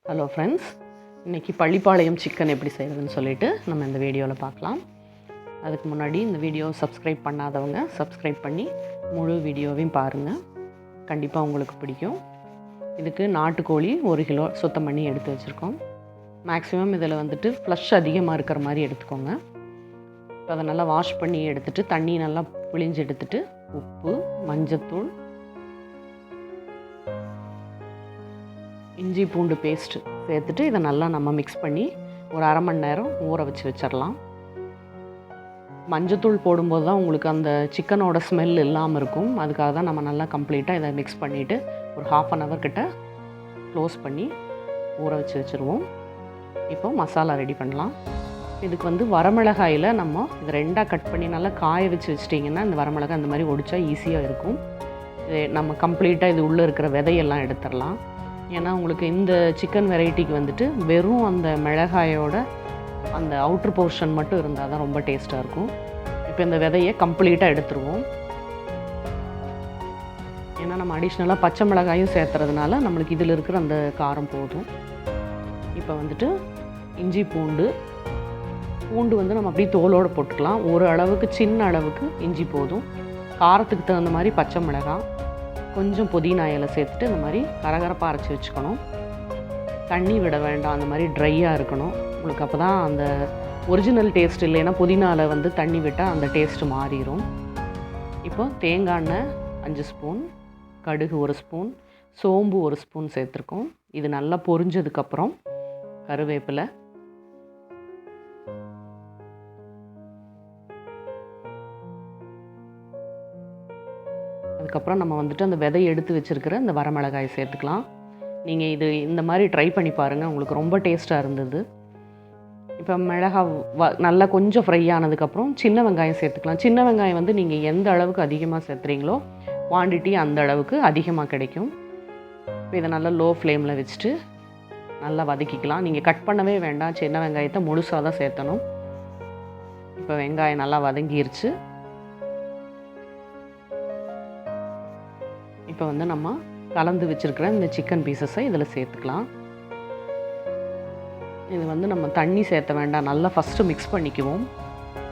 Hello friends, இன்றைக்கி Pallipalayam chicken எப்படி செய்கிறதுன்னு சொல்லிவிட்டு நம்ம இந்த வீடியோவில் பார்க்கலாம். அதுக்கு முன்னாடி இந்த வீடியோ சப்ஸ்கிரைப் பண்ணாதவங்க சப்ஸ்கிரைப் பண்ணி முழு வீடியோவையும் பாருங்கள். கண்டிப்பாக உங்களுக்கு பிடிக்கும். இதுக்கு நாட்டுக்கோழி 1 கிலோ சுத்தம் பண்ணி எடுத்து வச்சுருக்கோம். மேக்ஸிமம் இதில் வந்துட்டு ஃப்ளஷ் அதிகமாக இருக்கிற மாதிரி எடுத்துக்கோங்க. இப்போ அதை நல்லா வாஷ் பண்ணி எடுத்துகிட்டு தண்ணி நல்லா பிழிஞ்சு எடுத்துகிட்டு உப்பு, மஞ்சத்தூள், இஞ்சி பூண்டு பேஸ்ட்டு சேர்த்துட்டு இதை நல்லா நம்ம மிக்ஸ் பண்ணி ஒரு அரை மணி நேரம் ஊற வச்சிடலாம். மஞ்சத்தூள் போடும்போது தான் உங்களுக்கு அந்த சிக்கனோட ஸ்மெல் இல்லாமல் இருக்கும். அதுக்காக தான் நம்ம நல்லா கம்ப்ளீட்டாக இதை மிக்ஸ் பண்ணிவிட்டு ஒரு 1/2 hour கிட்ட க்ளோஸ் பண்ணி ஊற வச்சுருவோம். இப்போ மசாலா ரெடி பண்ணலாம். இதுக்கு வரமிளகாயில் நம்ம இதை 2ஆக கட் பண்ணி நல்லா காய வச்சிட்டிங்கன்னா இந்த வரமிளகாய் அந்த மாதிரி ஒடிச்சா ஈஸியாக இருக்கும். இது நம்ம கம்ப்ளீட்டாக இது உள்ளே இருக்கிற விதையெல்லாம் எடுத்துடலாம். ஏன்னா உங்களுக்கு இந்த சிக்கன் வெரைட்டிக்கு வெறும் அந்த மிளகாயோட அந்த அவுட்ரு போர்ஷன் மட்டும் இருந்தால் தான் ரொம்ப டேஸ்ட்டாக இருக்கும். இப்போ இந்த விதையை கம்ப்ளீட்டாக எடுத்துருவோம். ஏன்னா நம்ம அடிஷ்னலாக பச்சை மிளகாயும் சேர்த்துறதுனால நம்மளுக்கு இதில் இருக்கிற அந்த காரம் போதும். இப்போ இஞ்சி பூண்டு நம்ம அப்படியே தோலோடு போட்டுக்கலாம். ஒரு அளவுக்கு சின்ன அளவுக்கு இஞ்சி போதும். காரத்துக்கு தகுந்த மாதிரி பச்சை மிளகாய், கொஞ்சம் புதினா இலை சேர்த்துட்டு இந்த மாதிரி கரகரப்பாக அரைச்சி வச்சுக்கணும். தண்ணி விட வேண்டாம், அந்த மாதிரி ட்ரையாக இருக்கணும் உங்களுக்கு. அப்போ தான் அந்த ஒரிஜினல் டேஸ்ட் இல்லைன்னா புதினாவில் தண்ணி விட்டால் அந்த டேஸ்ட்டு மாறிடும். இப்போ தேங்காய் எண்ணெய் 5 ஸ்பூன், கடுகு 1 ஸ்பூன், சோம்பு 1 ஸ்பூன் சேர்த்துருக்கோம். இது நல்லா பொரிஞ்சதுக்கப்புறம் கருவேப்பிலை, அதுக்கப்புறம் நம்ம அந்த விதையை எடுத்து வச்சுருக்கிற இந்த வரமிளகாயை சேர்த்துக்கலாம். நீங்கள் இந்த மாதிரி ட்ரை பண்ணி பாருங்கள், உங்களுக்கு ரொம்ப டேஸ்ட்டாக இருந்தது. இப்போ மிளகாய் நல்லா கொஞ்சம் ஃப்ரை ஆனதுக்கப்புறம் சின்ன வெங்காயம் சேர்த்துக்கலாம். சின்ன வெங்காயம் நீங்கள் எந்த அளவுக்கு அதிகமாக சேர்த்துறீங்களோ குவான்டிட்டி அந்த அளவுக்கு அதிகமாக கிடைக்கும். இப்போ இதை நல்லா லோ ஃப்ளேமில் வச்சுட்டு நல்லா வதக்கிக்கலாம். நீங்கள் கட் பண்ணவே வேண்டாம், சின்ன வெங்காயத்தை முழுசாக தான் சேர்த்தணும். இப்போ வெங்காயம் நல்லா வதங்கிருச்சு. இப்போ நம்ம கலந்து வச்சுருக்கிற இந்த சிக்கன் பீசஸை இதில் சேர்த்துக்கலாம். இது நம்ம தண்ணி சேர்த்த வேண்டாம், நல்லா ஃபஸ்ட்டு மிக்ஸ் பண்ணிக்குவோம்.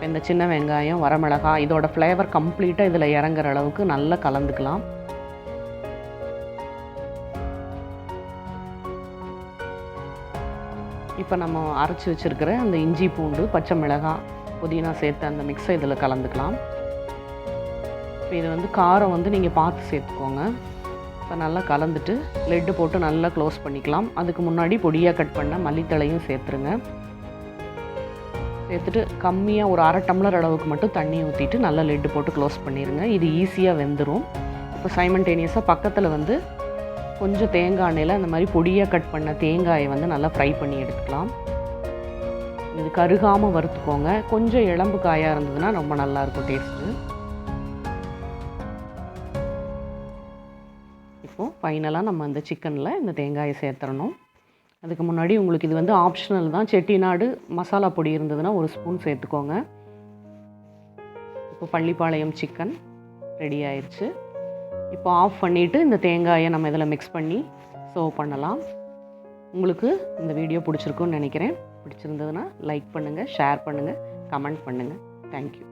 இந்த சின்ன வெங்காயம், வரமிளகாய் இதோட ஃப்ளேவர் கம்ப்ளீட்டாக இதில் இறங்குற அளவுக்கு நல்லா கலந்துக்கலாம். இப்போ நம்ம அரைச்சி வச்சுருக்கிற அந்த இஞ்சி பூண்டு, பச்சை மிளகாய், புதினா சேர்த்து அந்த மிக்ஸை இதில் கலந்துக்கலாம். இப்போ இது காரம் நீங்கள் பார்த்து சேர்த்துக்கோங்க. இப்போ நல்லா கலந்துட்டு லெட்டு போட்டு நல்லா க்ளோஸ் பண்ணிக்கலாம். அதுக்கு முன்னாடி பொடியாக கட் பண்ண மல்லித்தழையும் சேர்த்துருங்க. சேர்த்துட்டு கம்மியாக ஒரு 1/2 டம்ளர் அளவுக்கு மட்டும் தண்ணி ஊற்றிட்டு நல்லா லெட்டு போட்டு க்ளோஸ் பண்ணிடுங்க. இது ஈஸியாக வெந்துடும். இப்போ சைமல்டேனியஸாக பக்கத்தில் கொஞ்சம் தேங்காய் எண்ணெயில் அந்த மாதிரி பொடியாக கட் பண்ண தேங்காயை நல்லா ஃப்ரை பண்ணி எடுத்துக்கலாம். இது கருகாமல் வறுத்துக்கோங்க. கொஞ்சம் இளம்பு காயாக இருந்ததுன்னா ரொம்ப நல்லாயிருக்கும் டேஸ்ட்டு. இப்போது ஃபைனலாக நம்ம அந்த சிக்கனில் இந்த தேங்காயை சேர்த்துடணும். அதுக்கு முன்னாடி உங்களுக்கு இது ஆப்ஷனல் தான். செட்டிநாடு மசாலா பொடி இருந்ததுன்னா 1 ஸ்பூன் சேர்த்துக்கோங்க. இப்போ பள்ளிப்பாளையம் சிக்கன் ரெடி ஆயிடுச்சு. இப்போ ஆஃப் பண்ணிவிட்டு இந்த தேங்காயை நம்ம இதில் மிக்ஸ் பண்ணி சர்வ் பண்ணலாம். உங்களுக்கு இந்த வீடியோ பிடிச்சிருக்குன்னு நினைக்கிறேன். பிடிச்சிருந்ததுன்னா லைக் பண்ணுங்கள், ஷேர் பண்ணுங்கள், கமெண்ட் பண்ணுங்கள். தேங்க்யூ.